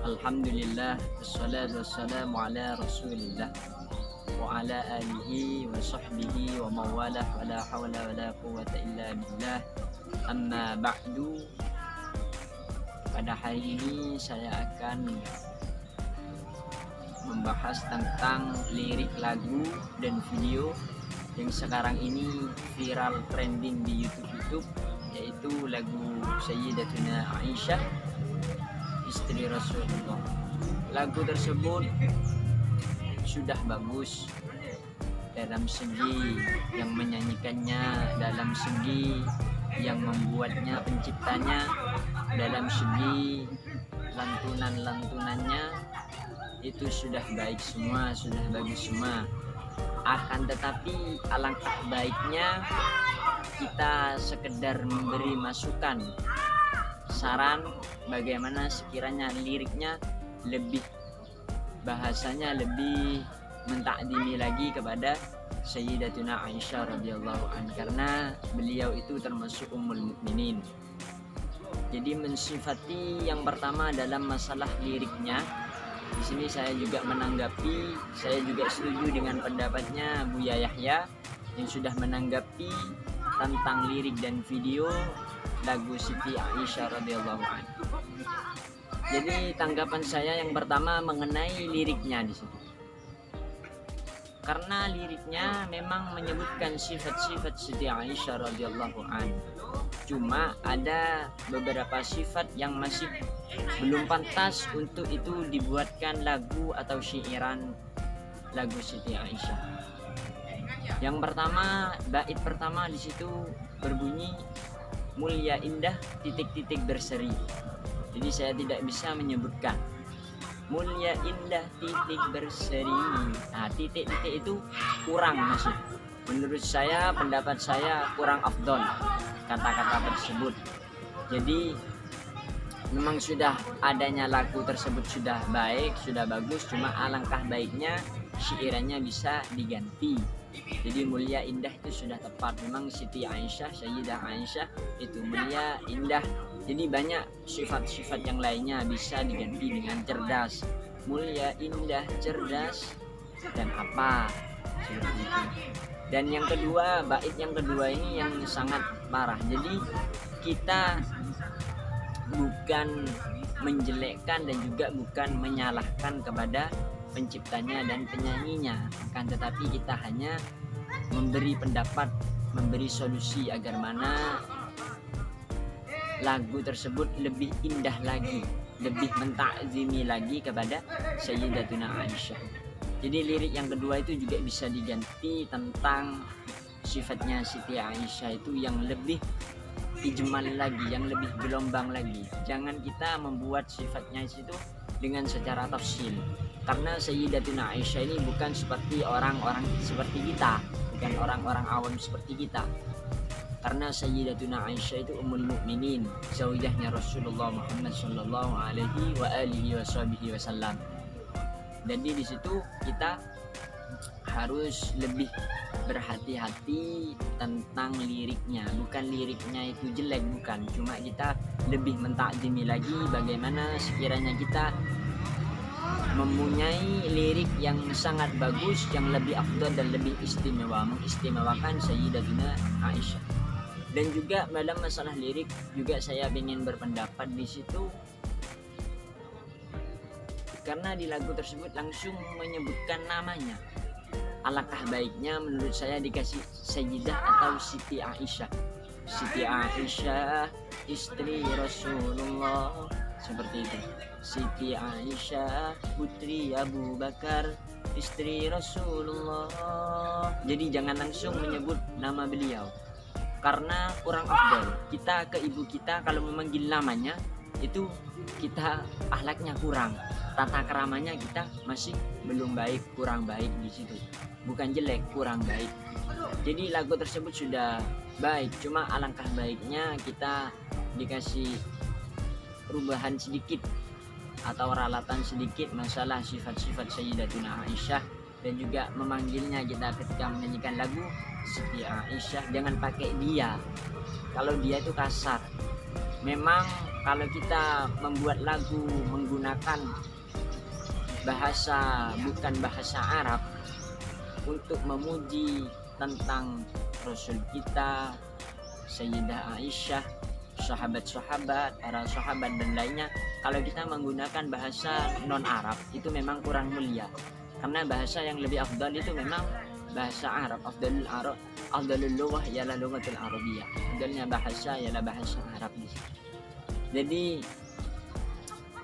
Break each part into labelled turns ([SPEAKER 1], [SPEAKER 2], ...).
[SPEAKER 1] Alhamdulillah, wassalatu wassalamu ala rasulillah wa ala alihi wa sahbihi wa mawalah wa la hawla wa la quwwata illa billah. Amma ba'du. Pada hari ini saya akan membahas tentang lirik lagu dan video yang sekarang ini viral trending di YouTube, yaitu lagu Sayyidatuna Aisyah, istri Rasulullah. Lagu tersebut sudah bagus dalam segi yang menyanyikannya, dalam segi yang membuatnya, penciptanya, dalam segi lantunan-lantunannya itu sudah baik semua, sudah bagus semua. Akan tetapi alangkah baiknya kita sekedar memberi masukan, saran bagaimana sekiranya liriknya lebih, bahasanya lebih mentakdimi lagi kepada Sayyidatuna Aisyah radhiyallahu anha, karena beliau itu termasuk ummul mukminin. Jadi mensifati yang pertama dalam masalah liriknya, di sini saya juga menanggapi, saya juga setuju dengan pendapatnya Buya Yahya yang sudah menanggapi tentang lirik dan video lagu Siti Aisyah radhiyallahu anha. Jadi tanggapan saya yang pertama mengenai liriknya di situ. Karena liriknya memang menyebutkan sifat-sifat Siti Aisyah radhiyallahu anha. Cuma ada beberapa sifat yang masih belum pantas untuk itu dibuatkan lagu atau syairan lagu Siti Aisyah. Yang pertama, bait pertama di situ berbunyi mulia indah titik-titik berseri. Jadi saya tidak bisa menyebutkan mulia indah titik berseri. Nah, titik-titik itu kurang masih. Menurut saya, pendapat saya kurang afdol kata-kata tersebut. Jadi memang sudah adanya lagu tersebut sudah baik, sudah bagus, cuma alangkah baiknya syairannya bisa diganti. Jadi mulia indah itu sudah tepat. Memang Siti Aisyah, Sayyidah Aisyah itu mulia indah. Jadi banyak sifat-sifat yang lainnya bisa diganti dengan cerdas. Mulia indah, cerdas, dan apa seperti itu. Dan yang kedua, bait yang kedua ini yang sangat parah. Jadi kita bukan menjelekkan dan juga bukan menyalahkan kepada penciptanya dan penyanyinya, akan tetapi kita hanya memberi pendapat, memberi solusi agar mana lagu tersebut lebih indah lagi, lebih mentakzimi lagi kepada Sayyidatuna Aisyah. Jadi lirik yang kedua itu juga bisa diganti tentang sifatnya Siti Aisyah itu yang lebih ijmal lagi, yang lebih gelombang lagi. Jangan kita membuat sifatnya itu dengan secara tafsil. Karena Sayyidatuna Aisyah ini bukan seperti orang-orang seperti kita, bukan orang-orang awam seperti kita. Karena Sayyidatuna Aisyah itu ummul mukminin, zaujahnya Rasulullah Muhammad sallallahu alaihi wa alihi wasallam. Jadi di situ kita harus lebih berhati-hati tentang liriknya. Bukan liriknya itu jelek, bukan, cuma kita lebih mentakdimi lagi bagaimana sekiranya kita mempunyai lirik yang sangat bagus, yang lebih afdal dan lebih istimewa, mengistimewakan Sayyidatuna Aisyah. Dan juga dalam masalah lirik juga saya ingin berpendapat di situ, karena di lagu tersebut langsung menyebutkan namanya. Alangkah baiknya menurut saya dikasih Sayyidah atau Siti Aisyah. Siti Aisyah, istri Rasulullah, seperti itu. Siti Aisyah, putri Abu Bakar, istri Rasulullah. Jadi jangan langsung menyebut nama beliau, karena kurang afdal. Kita ke ibu kita kalau memanggil namanya itu kita akhlaknya kurang, tata keramanya kita masih belum baik, kurang baik di situ. Bukan jelek, kurang baik. Jadi lagu tersebut sudah baik, cuma alangkah baiknya kita dikasih perubahan sedikit atau ralatan sedikit masalah sifat-sifat Sayyidatuna Aisyah, dan juga memanggilnya kita ketika menyanyikan lagu Siti Aisyah jangan pakai dia. Kalau dia itu kasar. Memang kalau kita membuat lagu menggunakan bahasa bukan bahasa Arab untuk memuji tentang Rasul kita, Sayyidah Aisyah, sahabat-sahabat, para sahabat dan lainnya, kalau kita menggunakan bahasa non Arab itu memang kurang mulia, karena bahasa yang lebih afdal itu memang bahasa Arab. Afdalul lughah ialah lughatul Arabiyah, afdalnya bahasa ialah bahasa Arab. Jadi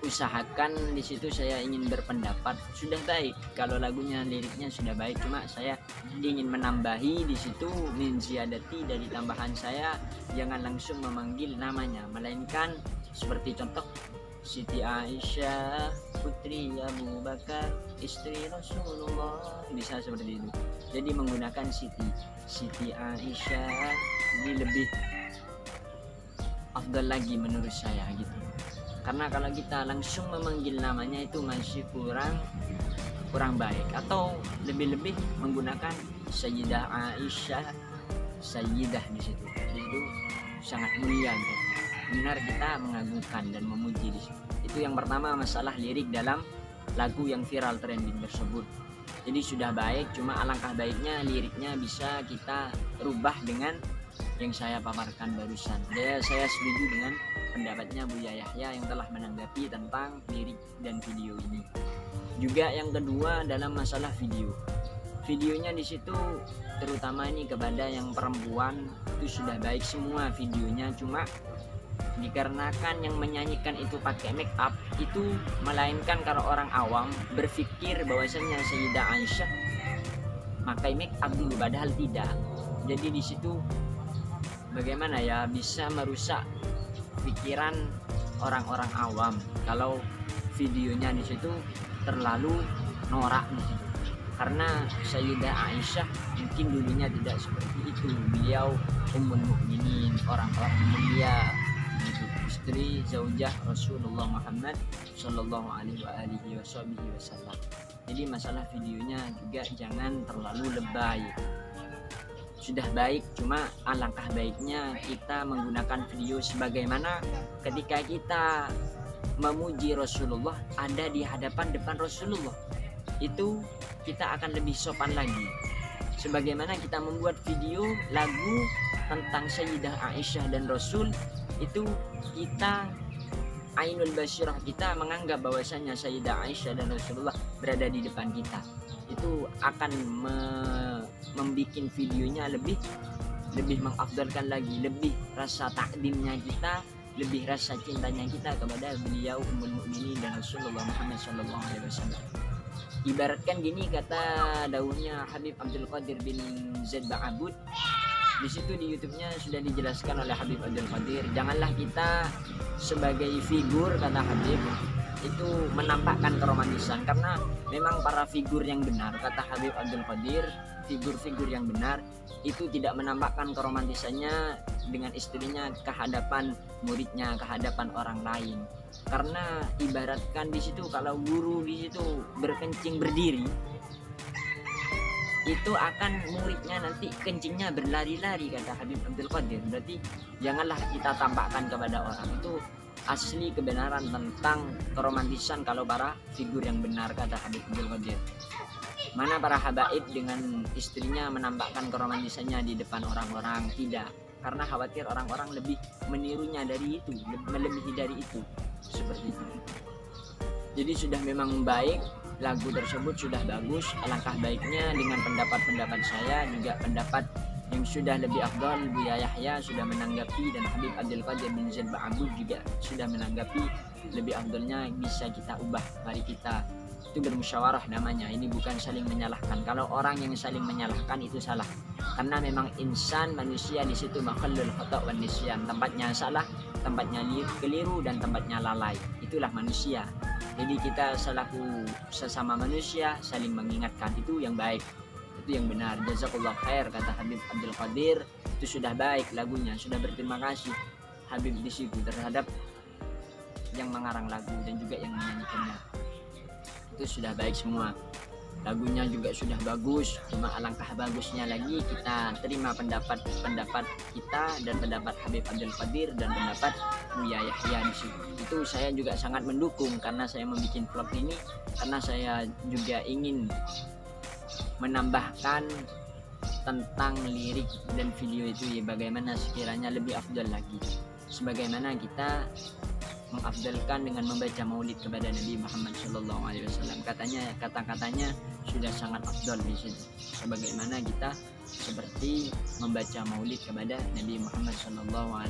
[SPEAKER 1] usahakan di situ. Saya ingin berpendapat sudah baik kalau lagunya, liriknya sudah baik, cuma saya ingin menambahi di situ min ziyadati, dari tambahan saya jangan langsung memanggil namanya, melainkan seperti contoh Siti Aisyah putri Abu Bakar istri Rasulullah, bisa seperti itu. Jadi menggunakan Siti Aisyah ini lebih afdal lagi menurut saya gitu. Karena kalau kita langsung memanggil namanya itu masih kurang baik, atau lebih-lebih menggunakan Sayyidah Aisyah, Sayyidah di situ. Itu sangat mulia gitu. Benar kita mengagungkan dan memuji di situ. Itu yang pertama, masalah lirik dalam lagu yang viral trending tersebut. Jadi sudah baik, cuma alangkah baiknya liriknya bisa kita rubah dengan yang saya paparkan barusan. Saya setuju dengan pendapatnya Buya Yahya yang telah menanggapi tentang lirik dan video ini. Juga yang kedua dalam masalah videonya di situ, terutama ini kepada yang perempuan itu sudah baik semua videonya, cuma dikarenakan yang menyanyikan itu pakai make up itu, melainkan kalau orang awam berpikir bahwasanya Sayyidah Aisyah pakai make up dulu, padahal tidak. Jadi di situ bagaimana ya, bisa merusak pikiran orang-orang awam kalau videonya di situ terlalu norak di situ. Karena Sayyidah Aisyah mungkin dulunya tidak seperti itu, beliau ummul mukminin, orang-orang mulia gitu, istri zaujah Rasulullah Muhammad sallallahu alaihi wasallam. Jadi masalah videonya juga jangan terlalu lebay. Sudah baik, cuma alangkah baiknya kita menggunakan video sebagaimana ketika kita memuji Rasulullah ada di depan Rasulullah, itu kita akan lebih sopan lagi. Sebagaimana kita membuat video lagu tentang Sayyidah Aisyah dan Rasul, itu kita ainul basyirah, kita menganggap bahwasanya Sayyidah Aisyah dan Rasulullah berada di depan kita. Itu akan membuat videonya lebih mengafdalkan lagi, lebih rasa takdimnya kita, lebih rasa cintanya kita kepada beliau ummul mukminin dan Rasulullah Muhammad sallallahu alaihi wasallam. Ibaratkan gini kata daunnya Habib Abdul Qadir bin Zaid Ba'abud. Di situ di YouTube-nya sudah dijelaskan oleh Habib Abdul Qadir, janganlah kita sebagai figur, kata Habib, itu menampakkan keromantisan, karena memang para figur yang benar, kata Habib Abdul Qadir, figur-figur yang benar itu tidak menampakkan keromantisannya dengan istrinya ke hadapan muridnya, ke hadapan orang lain. Karena ibaratkan di situ kalau guru di situ berkencing berdiri, itu akan muridnya nanti kencingnya berlari-lari, kata Habib Abdul Qadir. Berarti janganlah kita tampakkan kepada orang. Itu asli kebenaran tentang keromantisan kalau para figur yang benar, kata Habib Abdul Qadir. Mana para habaib dengan istrinya menampakkan keromantisannya di depan orang-orang? Tidak, karena khawatir orang-orang lebih menirunya dari itu, melebihi dari itu, seperti itu. Jadi sudah memang baik, lagu tersebut sudah bagus. Alangkah baiknya dengan pendapat-pendapat saya, juga pendapat yang sudah lebih afdal, Buya Yahya sudah menanggapi, dan Habib Abdul Qadir bin Zaid Ba'abud juga sudah menanggapi. Lebih afdalnya bisa kita ubah. Mari kita itu bermusyawarah namanya. Ini bukan saling menyalahkan. Kalau orang yang saling menyalahkan itu salah. Karena memang insan, manusia di situ makhlul khata' wan nisyan. Tempatnya salah, tempatnya keliru, dan tempatnya lalai. Itulah manusia. Jadi kita selaku sesama manusia saling mengingatkan, itu yang baik, itu yang benar. Jazakallah khair, kata Habib Abdul Qadir. Itu sudah baik lagunya, sudah berterima kasih Habib di situ terhadap yang mengarang lagu dan juga yang menyanyikannya. Itu sudah baik semua. Lagunya juga sudah bagus, cuma alangkah bagusnya lagi kita terima pendapat kita dan pendapat Habib Abdul Qadir dan pendapat Buya Yahya di situ. Itu saya juga sangat mendukung karena saya membuat vlog ini karena saya juga ingin menambahkan tentang lirik dan video itu ya, bagaimana sekiranya lebih afdal lagi, sebagaimana kita mengafdalkan dengan membaca maulid kepada Nabi Muhammad SAW. Katanya kata-katanya sudah sangat afdal di situ, sebagaimana kita seperti membaca maulid kepada Nabi Muhammad SAW.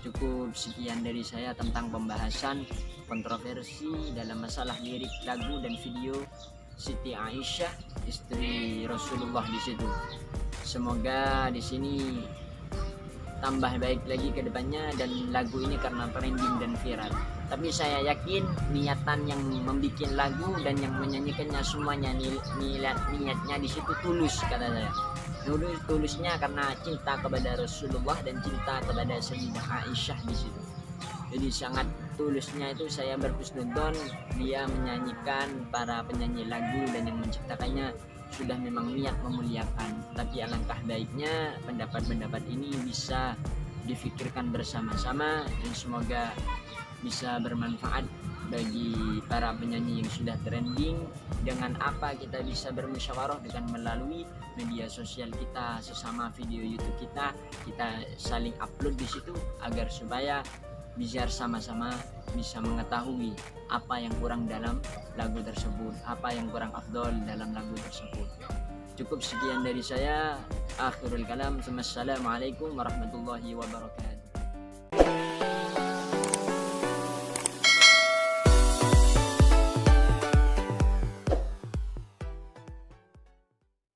[SPEAKER 1] Cukup sekian dari saya tentang pembahasan kontroversi dalam masalah lirik lagu dan video Siti Aisyah istri Rasulullah di situ. Semoga di sini tambah baik lagi ke depannya dan lagu ini karena trending dan viral. Tapi saya yakin niatan yang membuat lagu dan yang menyanyikannya semuanya niatnya di situ tulus, kata saya. Tulusnya karena cinta kepada Rasulullah dan cinta kepada Sayyidah Aisyah di situ. Jadi sangat tulusnya itu saya berhusnudzon dia menyanyikan para penyanyi lagu dan yang menciptakannya sudah memang niat memuliakan. Tapi alangkah baiknya pendapat-pendapat ini bisa difikirkan bersama-sama dan semoga bisa bermanfaat bagi para penyanyi yang sudah trending. Dengan apa kita bisa bermusyawarah dengan melalui media sosial kita, sesama video YouTube kita saling upload di situ agar supaya biar sama-sama bisa mengetahui apa yang kurang dalam lagu tersebut, apa yang kurang afdol dalam lagu tersebut. Cukup sekian dari saya. Akhirul kalam. Assalamualaikum warahmatullahi wabarakatuh.